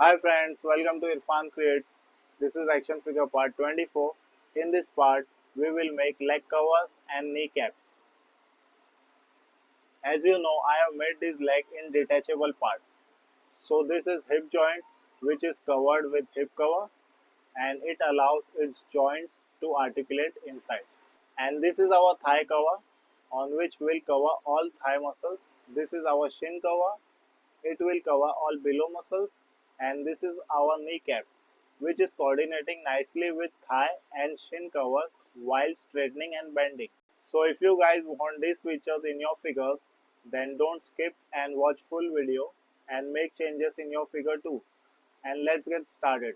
Hi friends, welcome to IrfanCreates. This is action figure part 24. In this part, we will make leg covers and kneecaps. As you know, I have made this leg in detachable parts. So this is hip joint which is covered with hip cover and it allows its joints to articulate inside. And this is our thigh cover on which we'll cover all thigh muscles. This is our shin cover. It will cover all below muscles, and this is our kneecap which is coordinating nicely with thigh and shin covers while straightening and bending. So if you guys want these features in your figures, then don't skip and watch full video and make changes in your figure too. And let's get started.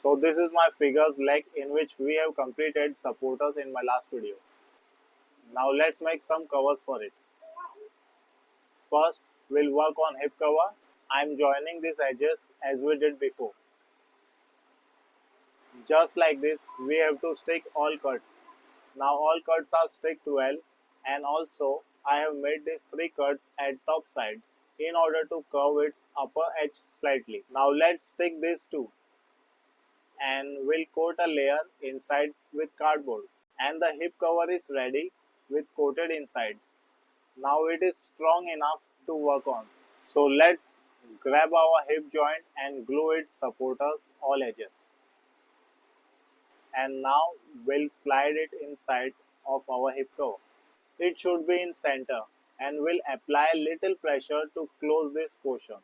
So this is my figures leg in which we have completed supporters in my last video. Now let's make some covers for it. First, we'll work on hip cover. I'm joining these edges as we did before. Just like this, we have to stick all cuts. Now all cuts are sticked well, and also I have made these 3 cuts at top side in order to curve its upper edge slightly. Now let's stick these two and we'll coat a layer inside with cardboard. And the hip cover is ready with coated inside. Now it is strong enough to work on. So let's grab our hip joint and glue its supporters all edges. And now we'll slide it inside of our hip cover. It should be in center and we'll apply little pressure to close this portion.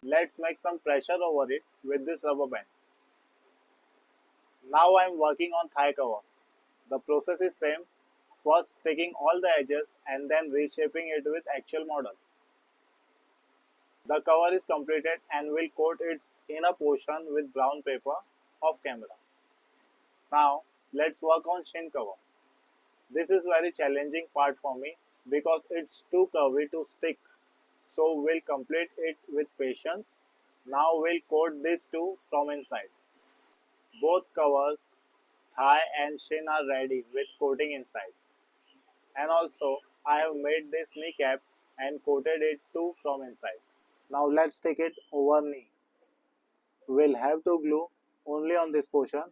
Let's make some pressure over it with this rubber band. Now I'm working on thigh cover. The process is same. First taking all the edges and then reshaping it with actual model. The cover is completed and we'll coat its inner portion with brown paper off camera. Now let's work on shin cover. This is very challenging part for me because it's too curvy to stick. So we'll complete it with patience. Now we'll coat these two from inside. Both covers, thigh and shin are ready with coating inside. And also I have made this kneecap and coated it too from inside. Now let's stick it over knee. We'll have to glue only on this portion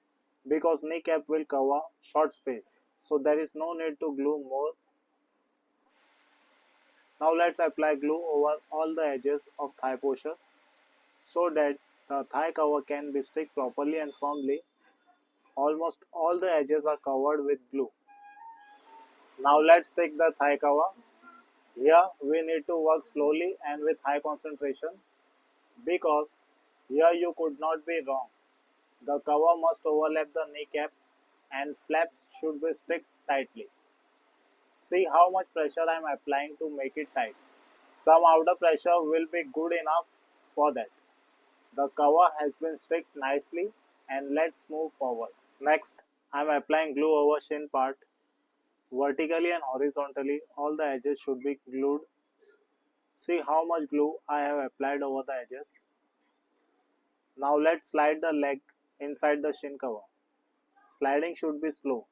because kneecap will cover short space. So there is no need to glue more. Now let's apply glue over all the edges of thigh portion so that the thigh cover can be stick properly and firmly. Almost all the edges are covered with glue. Now let's take the thigh cover. Here we need to work slowly and with high concentration because here you could not be wrong. The cover must overlap the kneecap and flaps should be stick tightly. See how much pressure I am applying to make it tight. Some outer pressure will be good enough for that. The cover has been sticked nicely and let's move forward. Next, I am applying glue over shin part. Vertically and horizontally, all the edges should be glued. See how much glue I have applied over the edges. Now let's slide the leg inside the shin cover. Sliding should be slow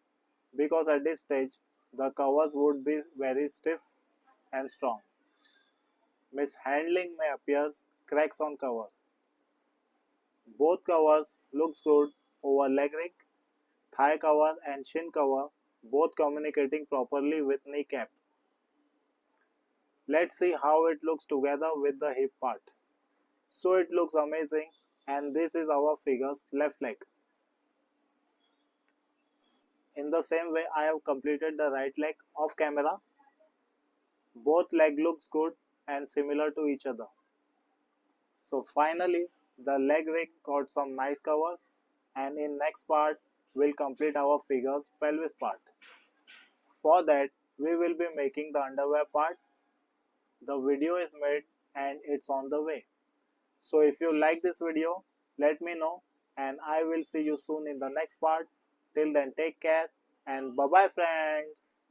because at this stage the covers would be very stiff and strong. Mishandling may appear cracks on covers. Both covers looks good over leg rig, thigh cover and shin cover both communicating properly with kneecap. Let's see how it looks together with the hip part. So it looks amazing and this is our figure's left leg. In the same way I have completed the right leg off camera. Both leg looks good and similar to each other. So finally the leg rig got some nice covers and in next part we'll complete our figure's pelvis part. For that we will be making the underwear part. The video is made and it's on the way. So if you like this video, let me know and I will see you soon in the next part. Till then take care and bye bye friends.